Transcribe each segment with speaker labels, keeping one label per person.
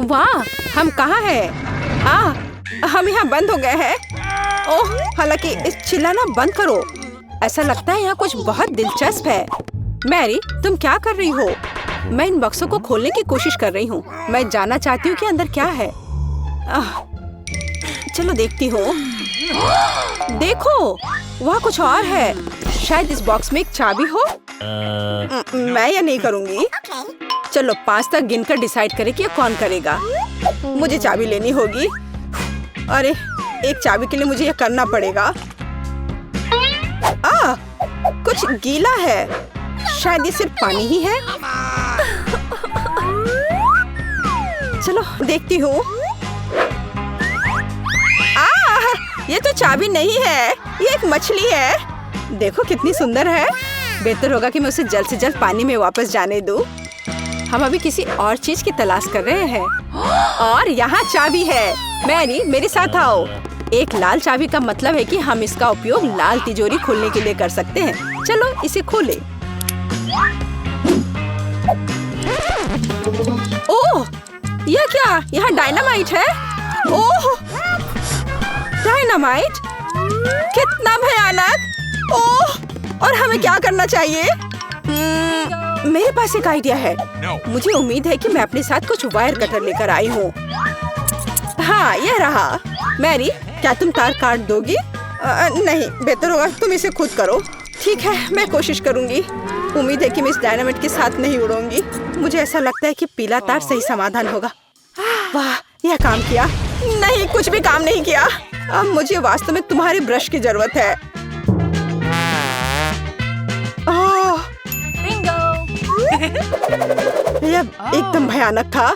Speaker 1: वाह, हम कहाँ हैं? हम यहाँ बंद हो गए हैं। ओह, हालांकि इस चिल्लाना बंद करो। ऐसा लगता है यहाँ कुछ बहुत दिलचस्प है। मैरी, तुम क्या कर रही हो? मैं इन बक्सों को खोलने की कोशिश कर रही हूँ। मैं जानना चाहती हूँ कि अंदर क्या है। चलो देखती हूँ। देखो, वहाँ कुछ और है। शायद इस बॉक्स में एक चाबी हो। मैं यह नहीं करूँगी। चलो 5 तक गिनकर डिसाइड करें कि कौन करेगा। मुझे चाबी लेनी होगी। अरे, एक चाबी के लिए मुझे यह करना पड़ेगा। कुछ गीला है। शायद ये सिर्फ पानी ही है। चलो देखती हूँ। ये तो चाबी नहीं है, ये एक मछली है। देखो कितनी सुंदर है। बेहतर होगा कि मैं उसे जल्द से जल्द पानी में वापस जाने दूँ। हम अभी किसी और चीज की तलाश कर रहे हैं। और यहाँ चाबी है। मैरी, मेरे साथ आओ। एक लाल चाबी का मतलब है कि हम इसका उपयोग लाल तिजोरी खोलने के लिए कर सकते हैं। चलो इसे खोलें। ओह, यह क्या? यहाँ डायनामाइट है। ओह, डायनामाइट? कितना भयानक। ओह, और हमें क्या करना चाहिए? मेरे पास एक आइडिया है। मुझे उम्मीद है कि मैं अपने साथ कुछ वायर कटर लेकर आई हूँ। हाँ, यह रहा। मैरी, क्या तुम तार काट दोगी? नहीं, बेहतर होगा तुम इसे खुद करो। ठीक है, मैं कोशिश करूंगी। उम्मीद है कि मैं इस डायनामाइट के साथ नहीं उड़ूंगी। मुझे ऐसा लगता है कि पीला तार सही समाधान होगा। वाह, यह काम किया। नहीं, कुछ भी काम नहीं किया। अब मुझे वास्तव में तुम्हारे ब्रश की जरूरत है। यह एकदम भयानक था।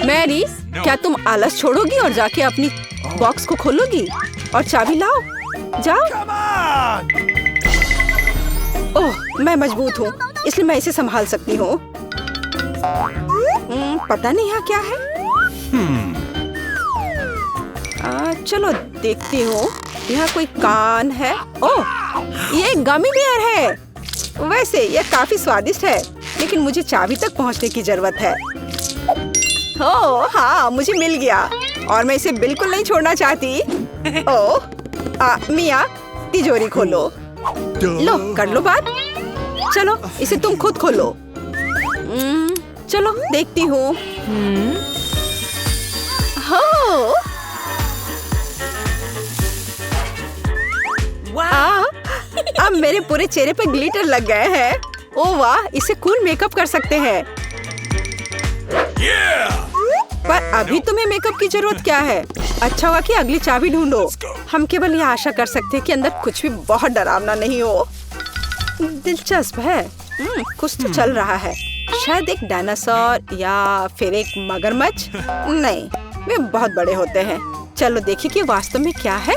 Speaker 1: मैरी, क्या तुम आलस छोड़ोगी और जाके अपनी बॉक्स को खोलोगी? और चाबी लाओ, जाओ। ओह, मैं मजबूत हूँ, इसलिए मैं इसे संभाल सकती हूँ। पता नहीं यहाँ क्या है। चलो देखती हूँ। यहाँ कोई कान है। ओह, ये गमी बेयर है। वैसे यह काफी स्वादिष्ट है, लेकिन मुझे चाबी तक पहुँचने की जरूरत है। ओह हाँ, मुझे मिल गया और मैं इसे बिल्कुल नहीं छोड़ना चाहती। ओह, मिया, तिजोरी खोलो। लो, कर लो बात। चलो इसे तुम खुद खोलो। चलो देखती हूँ। हो, अब मेरे पूरे चेहरे पर ग्लिटर लग गए हैं। ओह वाह, इसे कूल मेकअप कर सकते हैं। पर अभी तुम्हें मेकअप की जरूरत क्या है? अच्छा हुआ कि अगली चाबी ढूंढो। हम केवल यह आशा कर सकते हैं कि अंदर कुछ भी बहुत डरावना नहीं हो। दिलचस्प है। कुछ तो चल रहा है। शायद एक डायनासोर या फिर एक मगरमच्छ। नहीं, वे बहुत बड़े होते हैं। चलो देखिए कि वास्तव में क्या है।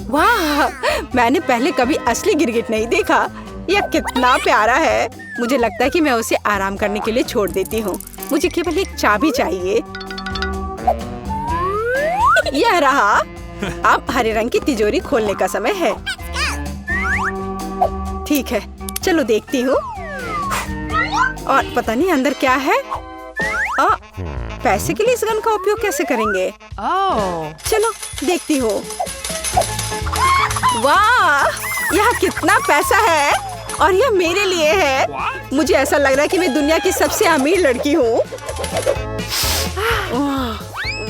Speaker 1: वाह, मैंने पहले कभी असली गिरगिट नहीं देखा। यह कितना प्यारा है। मुझे लगता है कि मैं उसे आराम करने के लिए छोड़ देती हूँ। मुझे केवल एक चाबी चाहिए। यह रहा। अब हरे रंग की तिजोरी खोलने का समय है। ठीक है, चलो देखती हूँ। और पता नहीं अंदर क्या है। पैसे के लिए इस गन का उपयोग कैसे करेंगे? चलो देखती हूँ। वाह, यहाँ कितना पैसा है और यह मेरे लिए है। मुझे ऐसा लग रहा है कि मैं दुनिया की सबसे अमीर लड़की हूँ।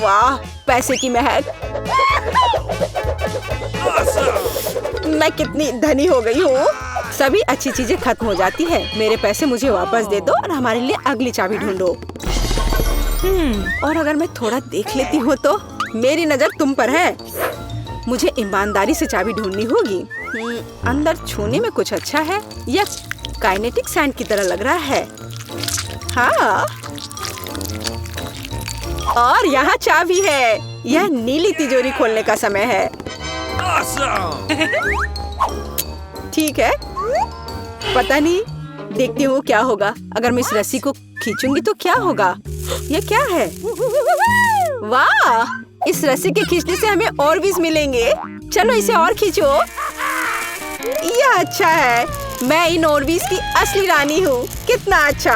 Speaker 1: वाह, पैसे की महक। मैं कितनी धनी हो गई हूँ। सभी अच्छी चीजें खत्म हो जाती है। मेरे पैसे मुझे वापस दे दो और हमारे लिए अगली चाबी ढूंढो। और अगर मैं थोड़ा देख लेती हूँ तो मेरी नजर तुम पर है। मुझे ईमानदारी से चाबी ढूंढनी होगी। अंदर छूने में कुछ अच्छा है। यह काइनेटिक सैंड की तरह लग रहा है। हाँ, और यहाँ चाबी है। यह नीली तिजोरी खोलने का समय है। ठीक है, पता नहीं, देखती हूँ क्या होगा। अगर मैं इस रस्सी को खींचूंगी तो क्या होगा? यह क्या है? वाह, इस रस्सी के खींचने से हमें और बीज मिलेंगे। चलो इसे और खींचो। यह अच्छा है। मैं इन ओरबीज की असली रानी हूँ। कितना अच्छा।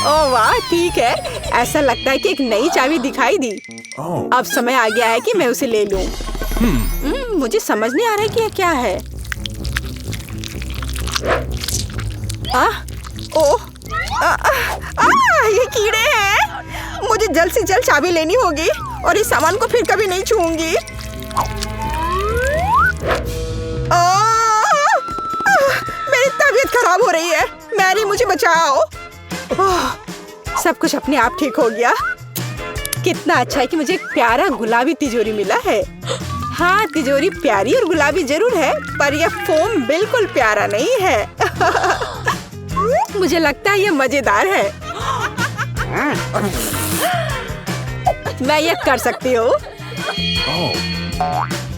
Speaker 1: ओह वाह, ठीक है। ऐसा लगता है कि एक नई चाबी दिखाई दी। अब समय आ गया है कि मैं उसे ले लूं। मुझे समझ नहीं आ रहा है कि यह क्या है। ये कीड़े हैं। मुझे जल्द से जल्द चाबी लेनी होगी और इस सामान को फिर कभी नहीं छूऊंगी। मेरी तबीयत खराब हो रही है। मैरी, मुझे बचाओ। सब कुछ अपने आप ठीक हो गया। कितना अच्छा है कि मुझे एक प्यारा गुलाबी तिजोरी मिला है। हाँ, तिजोरी प्यारी और गुलाबी जरूर है, पर यह फोम बिल्कुल प्यारा नहीं है। मुझे लगता है यह मजेदार है। मैं यह कर सकती हूँ।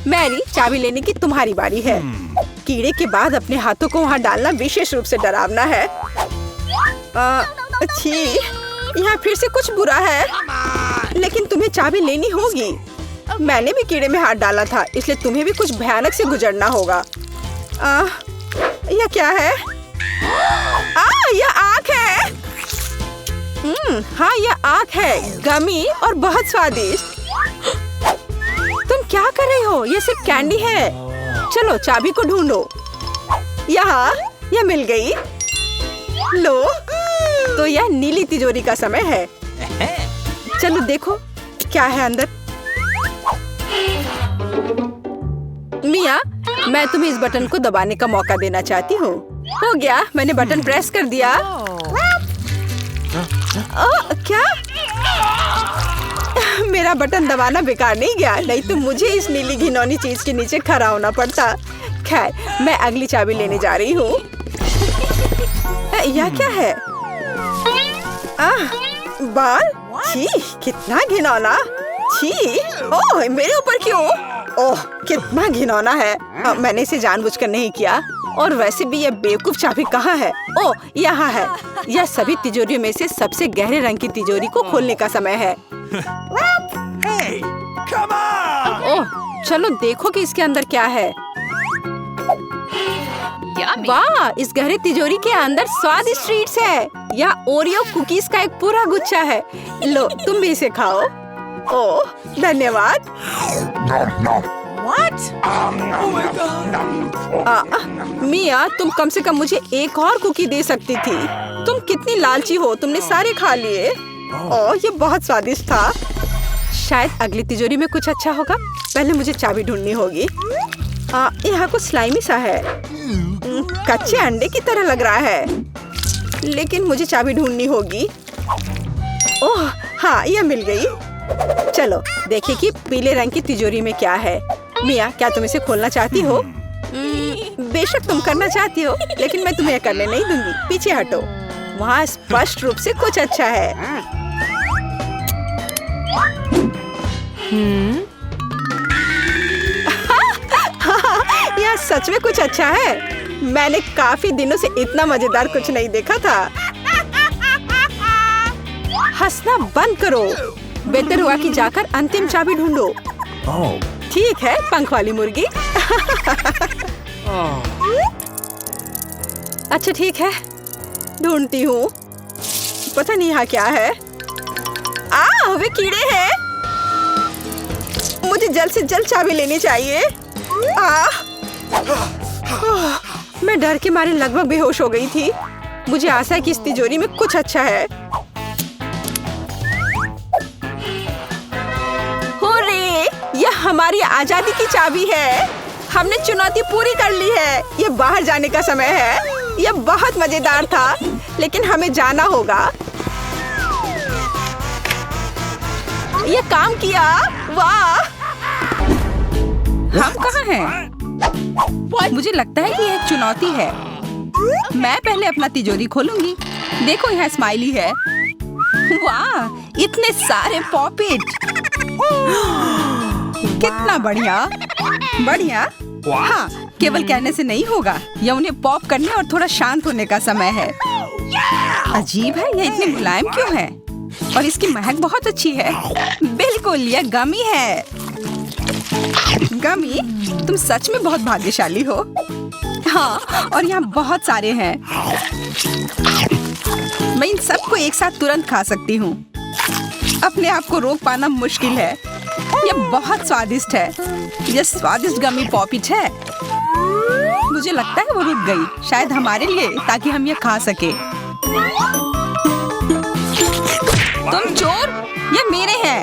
Speaker 1: मैरी, चाबी लेने की तुम्हारी बारी है। कीड़े के बाद अपने हाथों को वहाँ डालना विशेष रूप से डरावना है। अच्छी, यहाँ फिर से कुछ बुरा है, लेकिन तुम्हें चाबी लेनी होगी। मैंने भी कीड़े में हाथ डाला था, इसलिए तुम्हें भी कुछ भयानक से गुजरना होगा। यह क्या है? यह आँख है। हाँ, यह आँख है, गमी और बहुत स्वादिष्ट। तुम क्या कर रही हो? यह सिर्फ कैंडी है। चलो चाबी को ढूंढो। यहाँ, यह मिल गई। लो, तो यह नीली तिजोरी का समय है। चलो देखो क्या है अंदर। मिया, मैं तुम्हें इस बटन को दबाने का मौका देना चाहती हूँ। हो गया, मैंने बटन प्रेस कर दिया। क्या? मेरा बटन दबाना बेकार नहीं गया, नहीं तो मुझे इस नीली घिनौनी चीज के नीचे खड़ा होना पड़ता। खैर, मैं अगली चाबी लेने जा रही हूँ। यह क्या है? बाल? छी, कितना घिनौना। छी, ओह, मेरे ऊपर क्यों? ओह, कितना घिनौना है। मैंने इसे जानबूझकर नहीं किया। और वैसे भी यह बेवकूफ चाबी कहाँ है? ओह, यहाँ है। यह सभी तिजोरियों में से सबसे गहरे रंग की तिजोरी को खोलने का समय है। ओह, चलो देखो कि इसके अंदर क्या है। वाह, इस गहरे तिजोरी के अंदर स्वादिष्ट ट्रीट्स है। यह ओरियो कुकीज का एक पूरा गुच्छा है। लो, तुम भी इसे खाओ। ओह, धन्यवाद। मिया, तुम कम से कम मुझे एक और कुकी दे सकती थी। तुम कितनी लालची हो, तुमने सारे खा लिए। ओह, ये बहुत स्वादिष्ट था। शायद अगली तिजोरी में कुछ अच्छा होगा। पहले मुझे चाबी ढूंढनी होगी। यहाँ कुछ स्लाइमी सा है। कच्चे अंडे की तरह लग रहा है, लेकिन मुझे चाबी ढूंढनी होगी। ओह हाँ, यह मिल गई। चलो देखिए कि पीले रंग की तिजोरी में क्या है। मिया, क्या तुम इसे खोलना चाहती हो? बेशक तुम करना चाहती हो, लेकिन मैं तुम्हें करने नहीं दूंगी। पीछे हटो। वहाँ स्पष्ट रूप से कुछ अच्छा है। यह सच में कुछ अच्छा है। मैंने काफी दिनों से इतना मजेदार कुछ नहीं देखा था। हंसना बंद करो। बेहतर हुआ कि जाकर अंतिम चाबी ढूंढो। ठीक है, पंख वाली मुर्गी। अच्छा ठीक है, ढूंढती हूँ। पता नहीं यहाँ क्या है। वे कीड़े हैं। मुझे जल्द से जल्द चाबी लेनी चाहिए। मैं डर के मारे लगभग बेहोश हो गई थी। मुझे आशा है कि इस तिजोरी में कुछ अच्छा है। हुर्रे! यह हमारी आजादी की चाबी है। हमने चुनौती पूरी कर ली है। यह बाहर जाने का समय है। यह बहुत मजेदार था, लेकिन हमें जाना होगा। यह काम किया। वाह! हम कहाँ हैं? मुझे लगता है कि यह एक चुनौती है। मैं पहले अपना तिजोरी खोलूंगी। देखो, यहाँ स्माइली है। वाह, इतने सारे पॉपिट। कितना बढ़िया। बढ़िया। हाँ, केवल कहने से नहीं होगा। यह उन्हें पॉप करने और थोड़ा शांत होने का समय है। अजीब है, यह इतनी मुलायम क्यों है? और इसकी महक बहुत अच्छी है। बिल्कुल, यह गमी है। गमी, तुम सच में बहुत भाग्यशाली हो। हाँ, और यहाँ बहुत सारे हैं। मैं इन सबको एक साथ तुरंत खा सकती हूँ। अपने आप को रोक पाना मुश्किल है। ये बहुत स्वादिष्ट है। ये स्वादिष्ट गमी पॉपिट है। मुझे लगता है वो रुक गई, शायद हमारे लिए, ताकि हम ये खा सके। तुम चोर, ये मेरे हैं।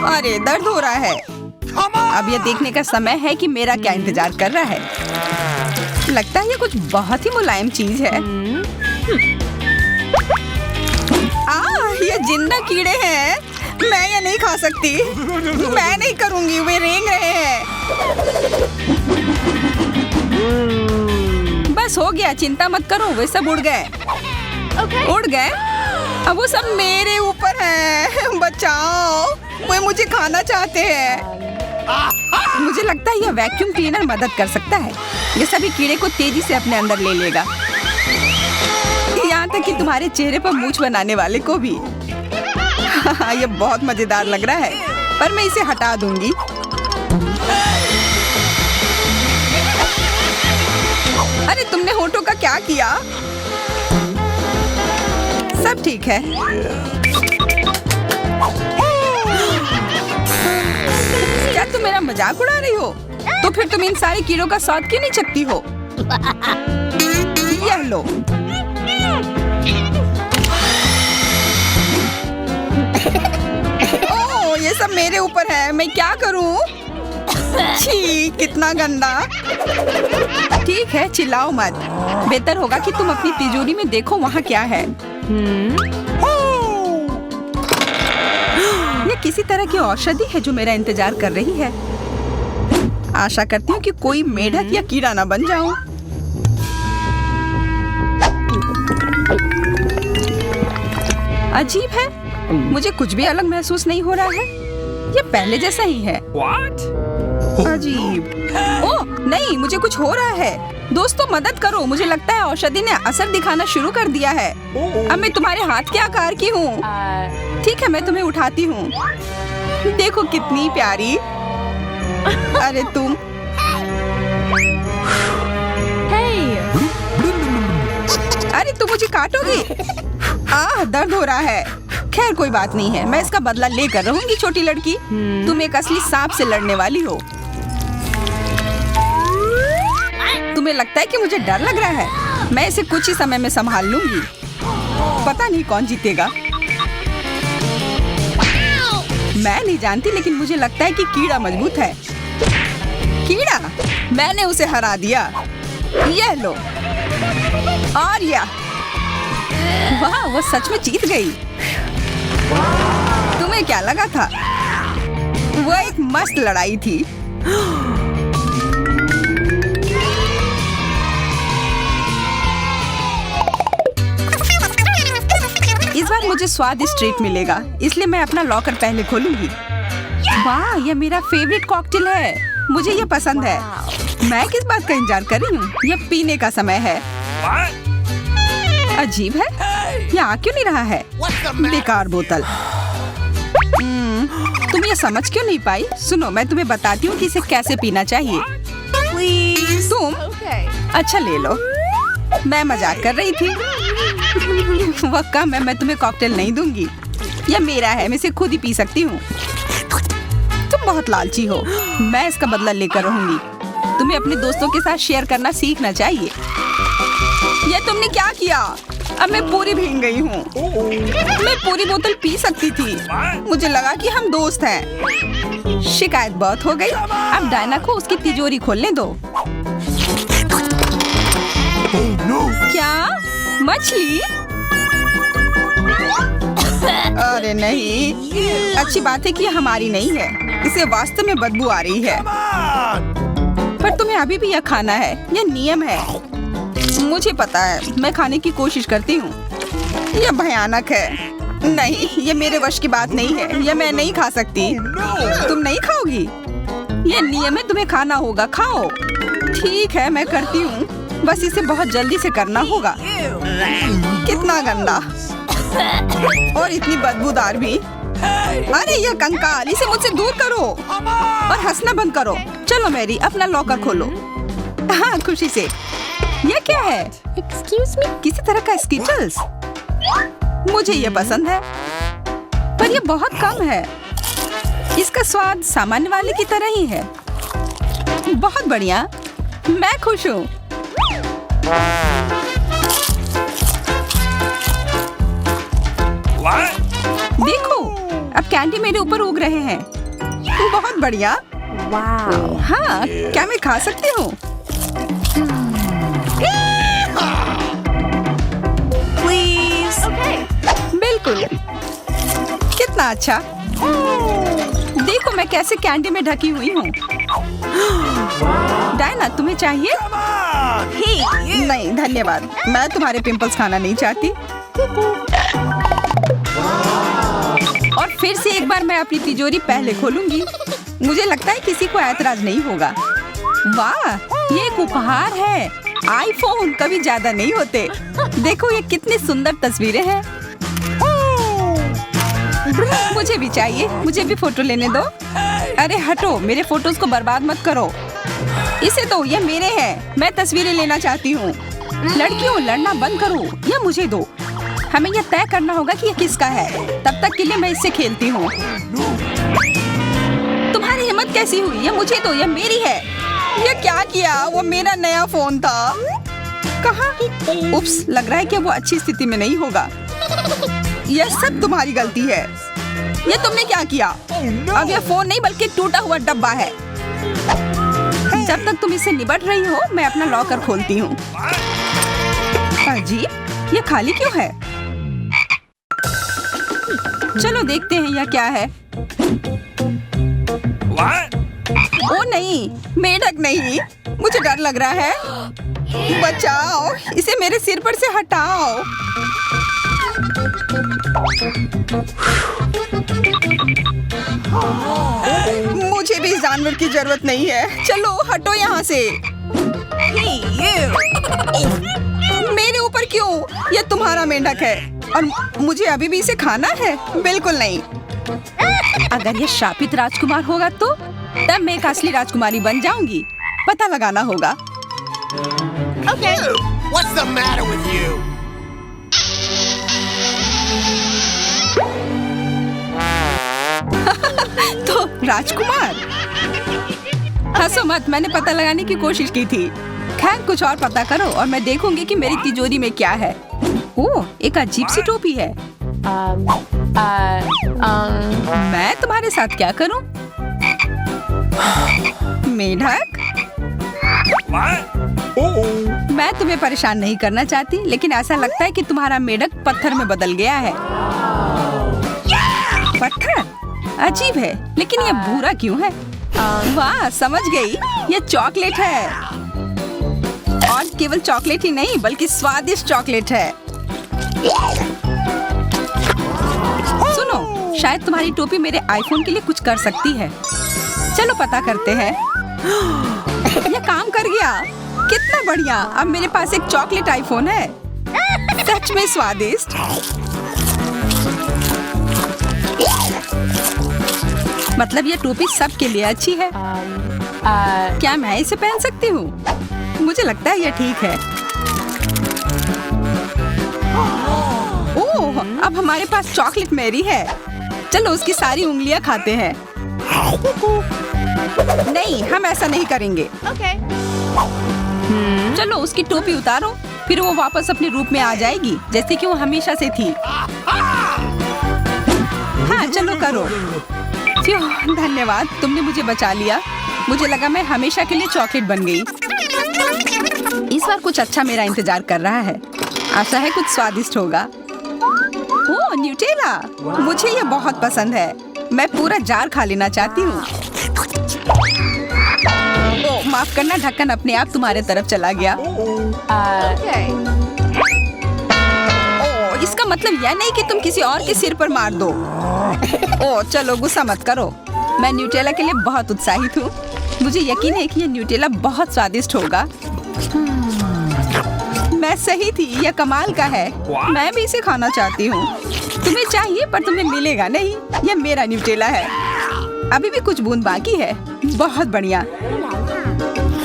Speaker 1: अरे दर्द हो रहा है। अब ये देखने का समय है कि मेरा क्या इंतजार कर रहा है। लगता है ये कुछ बहुत ही मुलायम चीज है। ये जिंदा कीड़े हैं। मैं ये नहीं खा सकती। मैं नहीं करूंगी, वे रेंग रहे हैं। बस हो गया, चिंता मत करो, वे सब उड़ गए। उड़ गए? अब वो सब मेरे ऊपर है। बचाओ, वे मुझे खाना चाहते हैं। मुझे लगता है यह वैक्यूम क्लीनर मदद कर सकता है। ये सभी कीड़े को तेजी से अपने अंदर ले लेगा, यहाँ तक कि तुम्हारे चेहरे पर मूंछ बनाने वाले को भी। ये बहुत मजेदार लग रहा है, पर मैं इसे हटा दूंगी। अरे तुमने होठों का क्या किया? सब ठीक है। क्या तुम मेरा मजाक उड़ा रही हो? तो फिर तुम इन सारे कीड़ों का स्वाद क्यों नहीं चखती हो? यह लो। ओह, ये सब मेरे ऊपर है। मैं क्या करूं? छी, कितना गंदा। ठीक है, चिल्लाओ मत। बेहतर होगा कि तुम अपनी तिजोरी में देखो वहाँ क्या है। ये किसी तरह की औषधि है जो मेरा इंतजार कर रही है। आशा करती हूँ कि कोई मेढक या कीड़ा ना बन जाऊं। अजीब है, मुझे कुछ भी अलग महसूस नहीं हो रहा है। ये पहले जैसा ही है। अजीब। ओह नहीं, मुझे कुछ हो रहा है। दोस्तों मदद करो, मुझे लगता है औषधि ने असर दिखाना शुरू कर दिया है। अब मैं तुम्हारे हाथ के आकार की हूँ। ठीक है, मैं तुम्हें उठाती हूँ। देखो कितनी प्यारी। अरे तुम। अरे तुम मुझे काटोगी? दर्द हो रहा है। खैर कोई बात नहीं है, मैं इसका बदला लेकर रहूंगी। छोटी लड़की, तुम एक असली सांप से लड़ने वाली हो। तुम्हें लगता है कि मुझे डर लग रहा है? मैं इसे कुछ ही समय में संभाल लूंगी। पता नहीं कौन जीतेगा। मैं नहीं जानती, लेकिन मुझे लगता है कि कीड़ा मजबूत है। कीड़ा, मैंने उसे हरा दिया। यह लो। और वाह, वो सच में जीत गई। तुम्हें क्या लगा था? वो एक मस्त लड़ाई थी। इस बार मुझे स्वादिष्ट ट्रीट मिलेगा, इसलिए मैं अपना लॉकर पहले खोलूंगी। वाह, यह मेरा फेवरेट कॉकटेल है। मुझे यह पसंद है। मैं किस बात का इंतजार कर रही हूँ? यह पीने का समय है। अजीब है, यह आ क्यों नहीं रहा है? बेकार बोतल। तुम ये समझ क्यों नहीं पाई? सुनो, मैं तुम्हें बताती हूँ कि इसे कैसे पीना चाहिए। तुम अच्छा ले लो। मैं मजाक कर रही थी। वह कम है, मैं तुम्हें कॉकटेल नहीं दूंगी। यह मेरा है, मैं इसे खुद ही पी सकती हूँ। तुम बहुत लालची हो। मैं इसका बदला लेकर रहूंगी। तुम्हें अपने दोस्तों के साथ शेयर करना सीखना चाहिए। ये तुमने क्या किया? अब मैं पूरी भीग गई हूँ। मैं पूरी बोतल पी सकती थी। मुझे लगा कि हम दोस्त हैं। शिकायत बहुत हो गई। अब डायना को उसकी तिजोरी खोलने दो। क्या? मछली? अरे नहीं, अच्छी बात है कि हमारी नहीं है। इसे वास्तव में बदबू आ रही है। पर तुम्हें अभी भी यह खाना है। यह नियम है। मुझे पता है, मैं खाने की कोशिश करती हूँ। यह भयानक है। नहीं, ये मेरे वश की बात नहीं है। यह मैं नहीं खा सकती। तुम नहीं खाओगी? यह नियम है, तुम्हें खाना होगा। खाओ। ठीक है, मैं करती हूँ। बस इसे बहुत जल्दी से करना होगा। कितना गंदा और इतनी बदबूदार भी। अरे यह कंकाल, इसे मुझसे दूर करो और हंसना बंद करो। चलो मैरी, अपना लॉकर खोलो। हाँ, खुशी से। यह क्या है?
Speaker 2: Excuse me?
Speaker 1: किसी तरह का स्किटल्स। मुझे ये पसंद है, पर ये बहुत कम है। इसका स्वाद सामान्य वाले की तरह ही है। बहुत बढ़िया, मैं खुश हूँ। देखो, अब कैंडी मेरे ऊपर उग रहे हैं। बहुत बढ़िया। हाँ, क्या मैं खा सकती हूँ? बिल्कुल। कितना अच्छा। देखो मैं कैसे कैंडी में ढकी हुई हूँ। डायना, तुम्हें चाहिए? नहीं धन्यवाद, मैं तुम्हारे पिंपल्स खाना नहीं चाहती। और फिर से एक बार मैं अपनी तिजोरी पहले खोलूंगी। मुझे लगता है किसी को ऐतराज नहीं होगा। वाह, ये एक उपहार है। आईफोन कभी ज्यादा नहीं होते। देखो ये कितनी सुंदर तस्वीरें हैं। मुझे भी चाहिए, मुझे भी फोटो लेने दो। अरे हटो, मेरे फोटोज को बर्बाद मत करो। इसे दो, ये मेरे हैं। मैं तस्वीरें लेना चाहती हूँ। लड़कियों, लड़ना बंद करो, ये मुझे दो। हमें यह तय करना होगा कि यह किसका है। तब तक के लिए मैं इससे खेलती हूँ। तुम्हारी हिम्मत कैसी हुई? ये मुझे दो, यह मेरी है। ये क्या किया? वो मेरा नया फोन था। कहाँ? उप्स, लग रहा है कि वो अच्छी स्थिति में नहीं होगा। यह सब तुम्हारी गलती है। ये तुमने क्या किया? अब यह फोन नहीं बल्कि टूटा हुआ डब्बा है। जब तक तुम इससे निपट रही हो, मैं अपना लॉकर खोलती हूँ। अजीब, ये खाली क्यों है? चलो देखते हैं यह क्या है। ओ नहीं, मेढक नहीं। मुझे डर लग रहा है। बचाओ, इसे मेरे सिर पर से हटाओ। मुझे भी इस जानवर की जरूरत नहीं है। चलो हटो यहाँ से। मेरे ऊपर क्यों? ये तुम्हारा मेंढक है और मुझे अभी भी इसे खाना है? बिल्कुल नहीं। अगर ये शापित राजकुमार होगा तो तब मैं एक असली राजकुमारी बन जाऊंगी। पता लगाना होगा।
Speaker 2: Okay. What's the matter with you?
Speaker 1: तो राजकुमार, हंसो मत, मैंने पता लगाने की कोशिश की थी। खैर कुछ और पता करो और मैं देखूंगी कि मेरी तिजोरी में क्या है। ओह, एक अजीब सी टोपी है। मैं तुम्हारे साथ क्या करूं? मेढक, मैं तुम्हें परेशान नहीं करना चाहती, लेकिन ऐसा लगता है कि तुम्हारा मेढक पत्थर में बदल गया है। पत्थर? अजीब है, लेकिन ये भूरा क्यों है? वाह, समझ गई, ये चॉकलेट है। और केवल चॉकलेट ही नहीं बल्कि स्वादिष्ट चॉकलेट है। सुनो, शायद तुम्हारी टोपी मेरे आईफोन के लिए कुछ कर सकती है। चलो पता करते हैं। ये काम कर गया। कितना बढ़िया, अब मेरे पास एक चॉकलेट आईफोन है। सच में स्वादिष्ट। मतलब ये टोपी सबके लिए अच्छी है। क्या मैं इसे पहन सकती हूँ? मुझे लगता है ये ठीक है। ओह, अब हमारे पास चॉकलेट मैरी है। चलो उसकी सारी उंगलियां खाते हैं। नहीं, हम ऐसा नहीं करेंगे। चलो उसकी टोपी उतारो, फिर वो वापस अपने रूप में आ जाएगी जैसे कि वो हमेशा से थी। हाँ चलो करो। धन्यवाद, तुमने मुझे बचा लिया। मुझे लगा मैं हमेशा के लिए चॉकलेट बन गई। इस बार कुछ अच्छा मेरा इंतजार कर रहा है। आशा है कुछ स्वादिष्ट होगा। ओह, न्यूटेला, मुझे ये बहुत पसंद है। मैं पूरा जार खा लेना चाहती हूँ। ओह, माफ करना, ढक्कन अपने आप तुम्हारे तरफ चला गया। ओह, इसका मतलब यह नहीं कि तुम किसी और के सिर पर मार दो। ओह, चलो गुस्सा मत करो। मैं न्यूटेला के लिए बहुत उत्साहित हूँ। मुझे यकीन है कि यह न्यूटेला बहुत स्वादिष्ट होगा। मैं सही थी, यह कमाल का है। मैं भी इसे खाना चाहती हूँ। तुम्हें चाहिए पर तुम्हें मिलेगा नहीं। यह मेरा न्यूटेला है। अभी भी कुछ बूंद बाकी है। बहुत बढ़िया।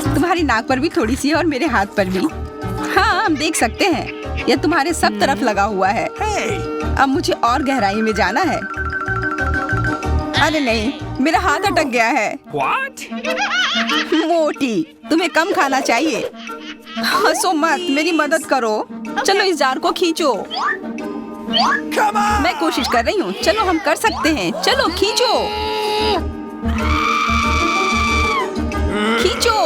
Speaker 1: तुम्हारी नाक पर भी थोड़ी सी है और मेरे हाथ पर भी। हाँ, हम देख सकते हैं। यह तुम्हारे सब तरफ लगा हुआ है। अब मुझे और गहराई में जाना है। अरे नहीं, मेरा हाथ अटक गया है। मोटी, तुम्हें कम खाना चाहिए। हंसो मत, मेरी मदद करो। चलो इस जार को खींचो। मैं कोशिश कर रही हूँ। चलो हम कर सकते हैं। चलो खींचो खींचो।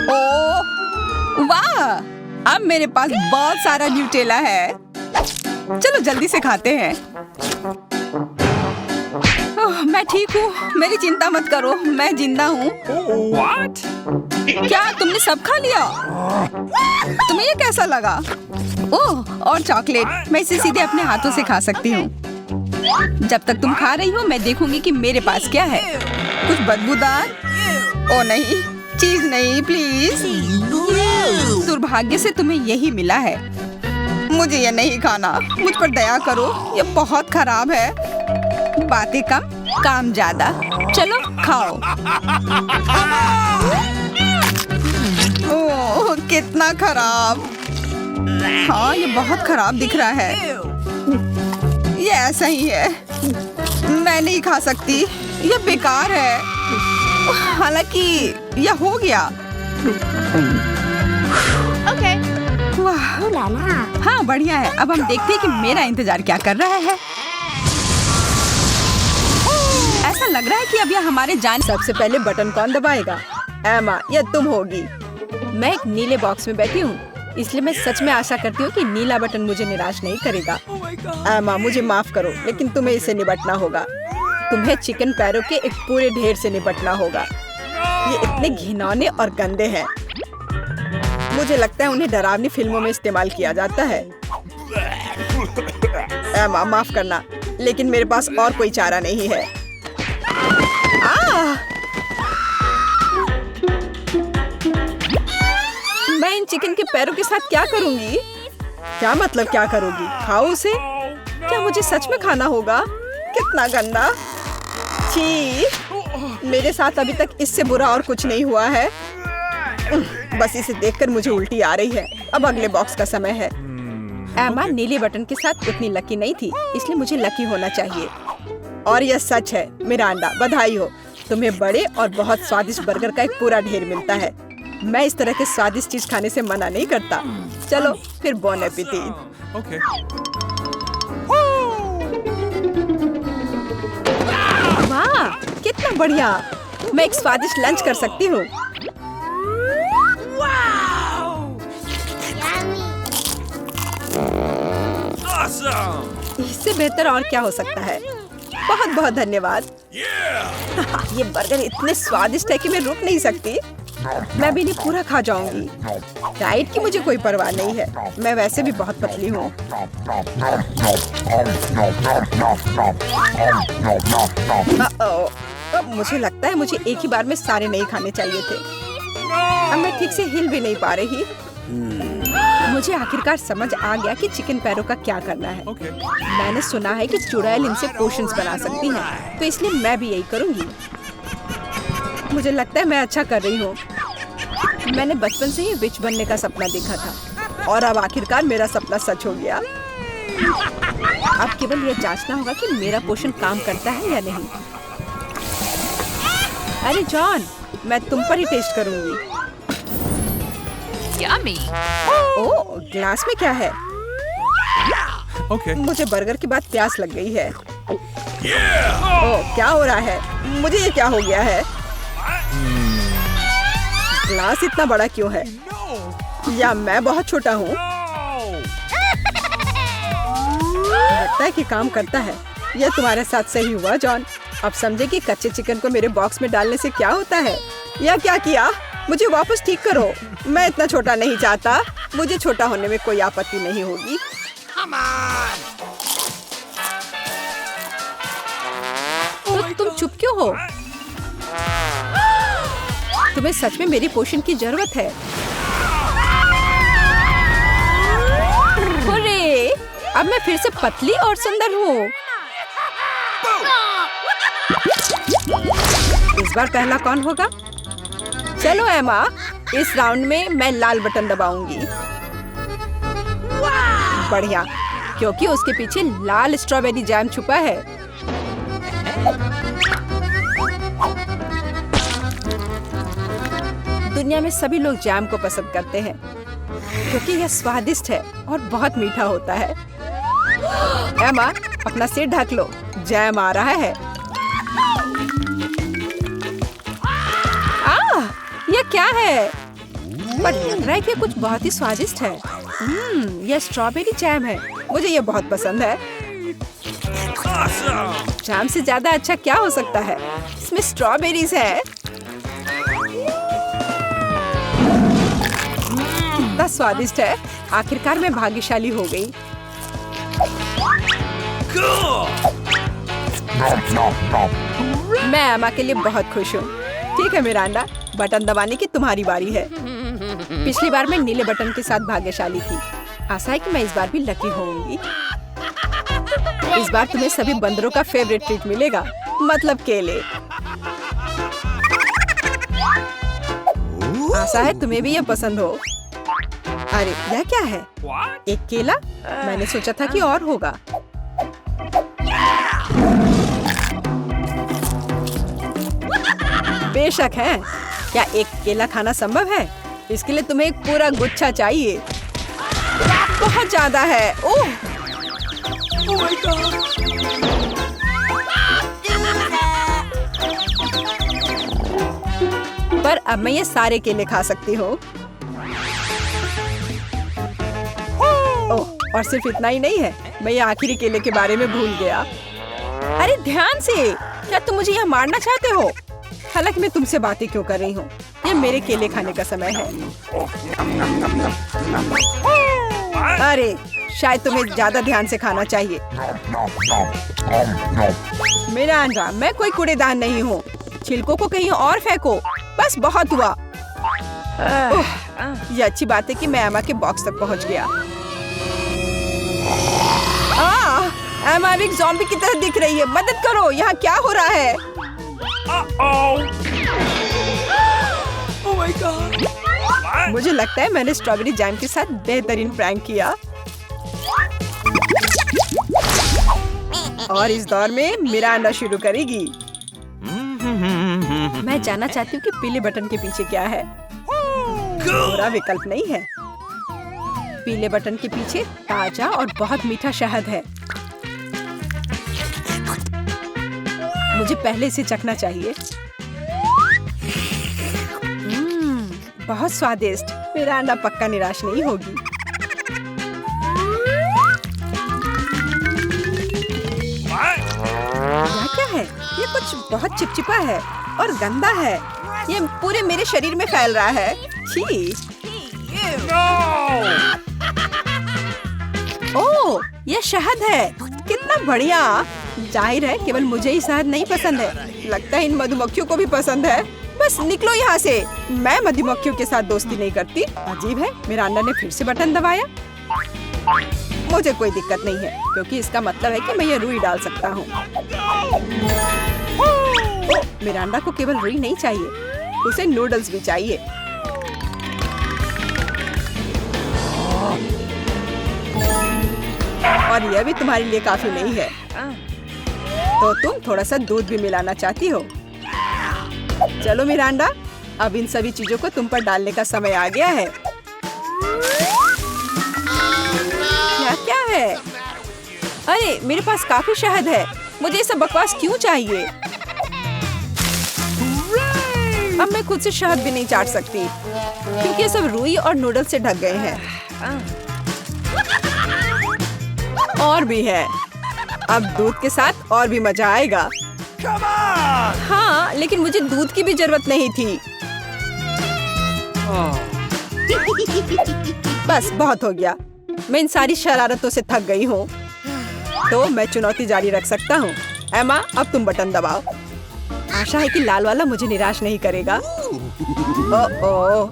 Speaker 1: ओह वाह, अब मेरे पास बहुत सारा न्यूटेला है। चलो जल्दी से खाते हैं। मैं ठीक हूँ, मेरी चिंता मत करो, मैं जिंदा हूँ। क्या तुमने सब खा लिया? तुम्हें ये कैसा लगा? ओह, और चॉकलेट, मैं इसे सीधे अपने हाथों से खा सकती हूँ। जब तक तुम खा रही हो मैं देखूंगी कि मेरे पास क्या है। कुछ बदबूदार? ओ नहीं, चीज नहीं प्लीज। दुर्भाग्य से तुम्हें यही मिला है। मुझे ये नहीं खाना, मुझ पर दया करो, ये बहुत खराब है। बातें कम, काम ज्यादा। चलो खाओ। ओह कितना खराब। हाँ ये बहुत खराब दिख रहा है। ये ऐसा ही है, मैं नहीं खा सकती, ये बेकार है। हालांकि यह हो गया।
Speaker 3: Okay.
Speaker 1: वाह, हाँ बढ़िया है। अब हम देखते हैं कि मेरा इंतजार क्या कर रहा है। ऐसा लग रहा है कि अब यह हमारे जान। सबसे पहले बटन कौन दबाएगा? एमा, यह तुम होगी। मैं एक नीले बॉक्स में बैठी हूँ, इसलिए मैं सच में आशा करती हूँ कि नीला बटन मुझे निराश नहीं करेगा। एमा मुझे माफ करो, लेकिन तुम्हें इसे निपटना होगा। तुम्हें चिकन पैरों के एक पूरे ढेर से निपटना होगा। ये इतने घिनौने और गंदे हैं। मुझे लगता है उन्हें डरावनी फिल्मों में इस्तेमाल किया जाता है। एमा माफ करना, लेकिन मेरे पास और कोई चारा नहीं है। मैं इन चिकन के पैरों के साथ क्या करूंगी? क्या मतलब क्या करोगी? खाओ उसे? क्या मुझे सच में खाना होगा? कितना गंदा। छी, मेरे साथ अभी तक इससे बुरा और कुछ नहीं हुआ है। बस इसे देखकर मुझे उल्टी आ रही है। अब अगले बॉक्स का समय है। एमा नीले बटन के साथ उतनी लकी नहीं थी, इसलिए मुझे लकी होना चाहिए। और यह सच है। मिरांडा, बधाई हो, तुम्हें बड़े और बहुत स्वादिष्ट बर्गर का एक पूरा ढेर मिलता है। मैं इस तरह के स्वादिष्ट चीज खाने से मना नहीं करता। चलो फिर बॉन एपेटीट।
Speaker 4: Okay.
Speaker 1: वाह कितना बढ़िया, मैं एक स्वादिष्ट लंच कर सकती हूँ।
Speaker 4: Awesome!
Speaker 1: इससे बेहतर और क्या हो सकता है? बहुत बहुत धन्यवाद। ये बर्गर इतने स्वादिष्ट है कि मैं रुक नहीं सकती। मैं भी नहीं पूरा खा जाऊंगी। डाइट की मुझे कोई परवाह नहीं है, मैं वैसे भी बहुत पतली हूँ। अब मुझे लगता है मुझे एक ही बार में सारे नहीं खाने चाहिए थे। अब मैं ठीक से हिल भी नहीं पा रही। मुझे आखिरकार समझ आ गया कि चिकन पैरों का क्या करना है।
Speaker 4: Okay.
Speaker 1: मैंने सुना है कि चुड़ैल इनसे पोशंस बना सकती हैं, तो इसलिए मैं भी यही करूंगी। मुझे लगता है मैं अच्छा कर रही हूँ। मैंने बचपन से ही विच बनने का सपना देखा था और अब आखिरकार मेरा सपना सच हो गया। अब केवल यह जांचना होगा कि मेरा पोषण काम करता है या नहीं। अरे जॉन, मैं तुम पर ही टेस्ट करूंगी।
Speaker 3: Yummy.
Speaker 1: ओह, ग्लास में क्या है?
Speaker 4: Okay.
Speaker 1: मुझे बर्गर के बाद प्यास लग गई है। ओह, क्या हो रहा है? मुझे ये क्या हो गया है? ग्लास इतना बड़ा क्यों है? या मैं बहुत छोटा हूँ? लगता है कि काम करता है। यह तुम्हारे साथ सही हुआ जॉन। अब समझे कि कच्चे चिकन को मेरे बॉक्स में डालने से क्या होता है। या क्या किया? मुझे वापस ठीक करो। मैं इतना छोटा नहीं चाहता। मुझे छोटा होने में कोई आपत्ति नहीं होगी। तो तुम चुप क्यों हो? तुम्हें सच में मेरी पोषण की जरूरत है। अरे, अब मैं फिर से पतली और सुंदर हूँ। इस बार पहला कौन होगा? चलो एमा, इस राउंड में मैं लाल बटन दबाऊंगी। बढ़िया, क्योंकि उसके पीछे लाल स्ट्रॉबेरी जैम छुपा है। दुनिया में सभी लोग जैम को पसंद करते हैं क्योंकि यह स्वादिष्ट है और बहुत मीठा होता है। एमा, अपना सिर ढक लो, जैम आ रहा है। यह क्या है? पर लग रहा है कि कुछ बहुत ही स्वादिष्ट है। यह स्ट्रॉबेरी जैम है, मुझे यह बहुत पसंद है। जैम से ज्यादा अच्छा क्या हो सकता है? इसमें स्ट्रॉबेरीज है। कितना स्वादिष्ट है। आखिरकार मैं भाग्यशाली हो गई। मैं एमा के लिए बहुत खुश हूँ। ठीक है मिरांडा, बटन दबाने की तुम्हारी बारी है। पिछली बार मैं नीले बटन के साथ भाग्यशाली थी। आशा है कि मैं इस बार भी लकी होऊंगी। इस बार तुम्हें सभी बंदरों का फेवरेट ट्रीट मिलेगा, मतलब केले। आशा है तुम्हें भी यह पसंद हो। अरे यह क्या है? एक केला? मैंने सोचा था कि और होगा। बेशक है। क्या एक केला खाना संभव है? इसके लिए तुम्हें एक पूरा गुच्छा चाहिए। बहुत ज्यादा है। Oh my God. पर अब मैं ये सारे केले खा सकती हूँ। ओह, और सिर्फ इतना ही नहीं है, मैं ये आखिरी केले के बारे में भूल गया। अरे ध्यान से, क्या तुम मुझे यहाँ मारना चाहते हो? हालांकि मैं तुमसे बातें क्यों कर रही हूँ? ये मेरे केले खाने का समय है। अरे शायद तुम्हें ज्यादा ध्यान से खाना चाहिए। मिरांडा, मैं कोई कूड़ेदान नहीं हूँ। छिलकों को कहीं और फेंको। बस बहुत हुआ। ये अच्छी बात है कि मैं एमा के बॉक्स तक पहुँच गया। एमा एक ज़ॉम्बी की तरह दिख रही है। मदद करो, यहाँ क्या हो रहा है? Oh my God! मुझे लगता है मैंने स्ट्रॉबेरी जैम के साथ बेहतरीन प्रैंक किया। और इस दौर में मिरांडा शुरू करेगी। मैं जानना चाहती हूँ कि पीले बटन के पीछे क्या है। बुरा विकल्प नहीं है। पीले बटन के पीछे ताजा और बहुत मीठा शहद है। मुझे पहले से चखना चाहिए। बहुत स्वादिष्ट। मिरांडा पक्का निराश नहीं होगी। यह क्या है? ये कुछ बहुत चिपचिपा है और गंदा है। ये पूरे मेरे शरीर में फैल रहा है। छी। ओह, ये शहद है। कितना बढ़िया। जाहिर है केवल मुझे ही शहद नहीं पसंद है। लगता है इन मधुमक्खियों को भी पसंद है। बस निकलो यहाँ से। मैं मधुमक्खियों के साथ दोस्ती नहीं करती। अजीब है, मिरांडा ने फिर से बटन दबाया। मुझे कोई दिक्कत नहीं है क्योंकि इसका मतलब है कि मैं ये रुई डाल सकता हूँ। मिरांडा को केवल रुई नहीं चाहिए, उसे नूडल्स भी चाहिए। और यह भी तुम्हारे लिए काफी नहीं है, तो तुम थोड़ा सा दूध भी मिलाना चाहती हो। चलो मिरांडा, अब इन सभी चीजों को तुम पर डालने का समय आ गया है। क्या है? अरे मेरे पास काफी शहद है। मुझे ये सब बकवास क्यों चाहिए? अब मैं खुद से शहद भी नहीं चाट सकती क्योंकि ये सब रुई और नूडल्स से ढक गए हैं। और भी है। अब दूध के साथ और भी मजा आएगा। हाँ, लेकिन मुझे दूध की भी जरूरत नहीं थी। बस बहुत हो गया। मैं इन सारी शरारतों से थक गई हूँ, तो मैं चुनौती जारी रख सकता हूँ। एमा, अब तुम बटन दबाओ। आशा है कि लाल वाला मुझे निराश नहीं करेगा। ओह,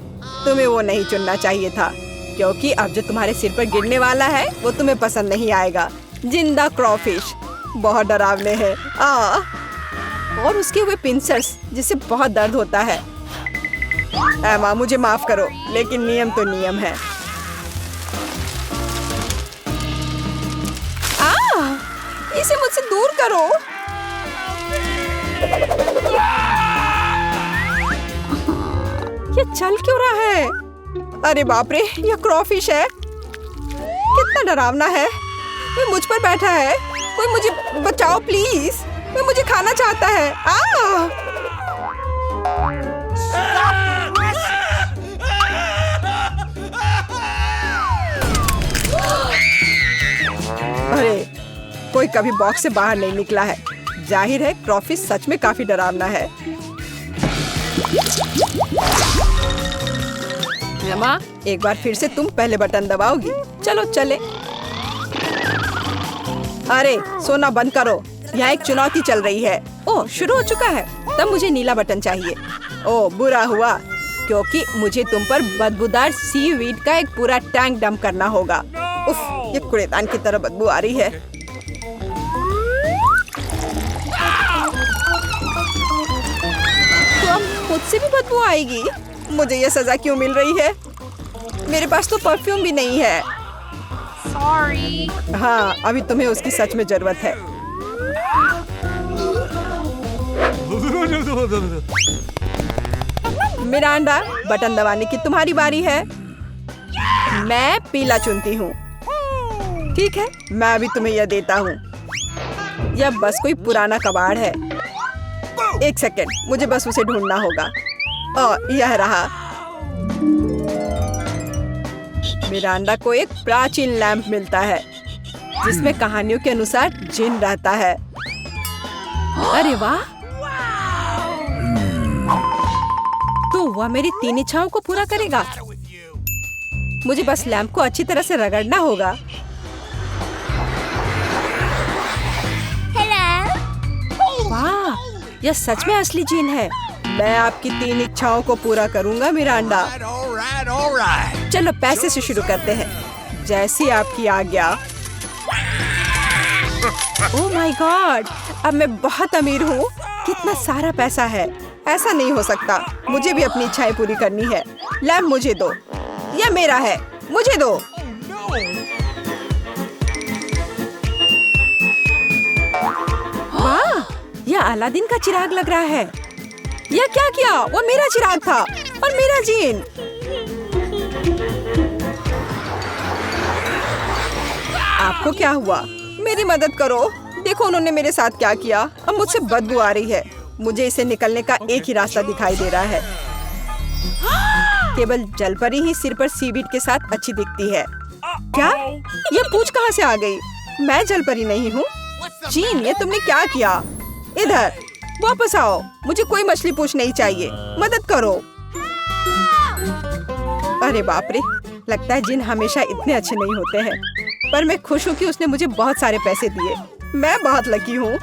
Speaker 1: तुम्हें वो नहीं चुनना चाहिए था क्योंकि अब जो तुम्हारे सिर पर गिरने वाला है वो तुम्हें पसंद नहीं आएगा। जिंदा क्रॉफिश बहुत डरावने हैं। और उसके हुए पिंसर्स जिससे बहुत दर्द होता है। एमा, मुझे माफ करो, लेकिन नियम तो नियम है। इसे मुझसे दूर करो। ये चल क्यों रहा है? अरे बाप रे, ये क्रॉफिश है। कितना डरावना है। वो मुझ पर बैठा है। कोई मुझे बचाओ प्लीज। वो मुझे खाना चाहता है। अरे, कोई कभी बॉक्स से बाहर नहीं निकला है। जाहिर है क्रॉफिश सच में काफी डरावना है। एमा, एक बार फिर से तुम पहले बटन दबाओगी। चलो चले। अरे सोना बंद करो, यहाँ एक चुनौती चल रही है। ओह, शुरू हो चुका है। तब मुझे नीला बटन चाहिए। ओह, बुरा हुआ, क्योंकि मुझे तुम पर बदबूदार सीवीड का एक पूरा टैंक डंप करना होगा। उफ, ये कूड़ेदान की तरह बदबू आ रही है। तो अब मुझसे भी बदबू आएगी। मुझे ये सजा क्यों मिल रही है? मेरे पास तो परफ्यूम भी नहीं है।
Speaker 3: Sorry.
Speaker 1: हाँ, अभी तुम्हें उसकी सच में जरूरत है। मिरांडा, बटन दबाने की तुम्हारी बारी है। मैं पीला चुनती हूँ। ठीक है, मैं अभी तुम्हें यह देता हूँ। यह बस कोई पुराना कबाड़ है। एक सेकंड, मुझे बस उसे ढूंढना होगा। यह रहा। मिरांडा को एक प्राचीन लैंप मिलता है जिसमें कहानियों के अनुसार जिन रहता है। अरे वाह, तो वह मेरी 3 इच्छाओं को पूरा करेगा। मुझे बस लैंप को अच्छी तरह से रगड़ना होगा। वाह, यह सच में असली जिन है। मैं आपकी 3 इच्छाओं को पूरा करूंगा मिरांडा।
Speaker 2: All right.
Speaker 1: चलो पैसे से शुरू करते हैं। जैसी आपकी आज्ञा। ओह माय गॉड, अब मैं बहुत अमीर हूँ। कितना सारा पैसा है। ऐसा नहीं हो सकता। मुझे भी अपनी इच्छाएं पूरी करनी है। लैंप मुझे दो। यह मेरा है, मुझे दो। वाह, यह अलादीन का चिराग लग रहा है। यह क्या किया? वो मेरा चिराग था और मेरा जीन। आपको क्या हुआ? मेरी मदद करो। देखो उन्होंने मेरे साथ क्या किया। अब मुझसे बदबू आ रही है। मुझे इसे निकलने का एक ही रास्ता दिखाई दे रहा है। केवल जलपरी ही सिर पर सीवीड के साथ अच्छी दिखती है। क्या? ये पूंछ कहाँ से आ गई? मैं जलपरी नहीं हूँ। जीन, ये तुमने क्या किया? इधर वापस आओ। मुझे कोई मछली पूंछ नहीं चाहिए। मदद करो। अरे बाप रे, लगता है जिन हमेशा इतने अच्छे नहीं होते हैं। पर मैं खुश हूँ कि उसने मुझे बहुत सारे पैसे दिए। मैं बहुत लकी हूँ।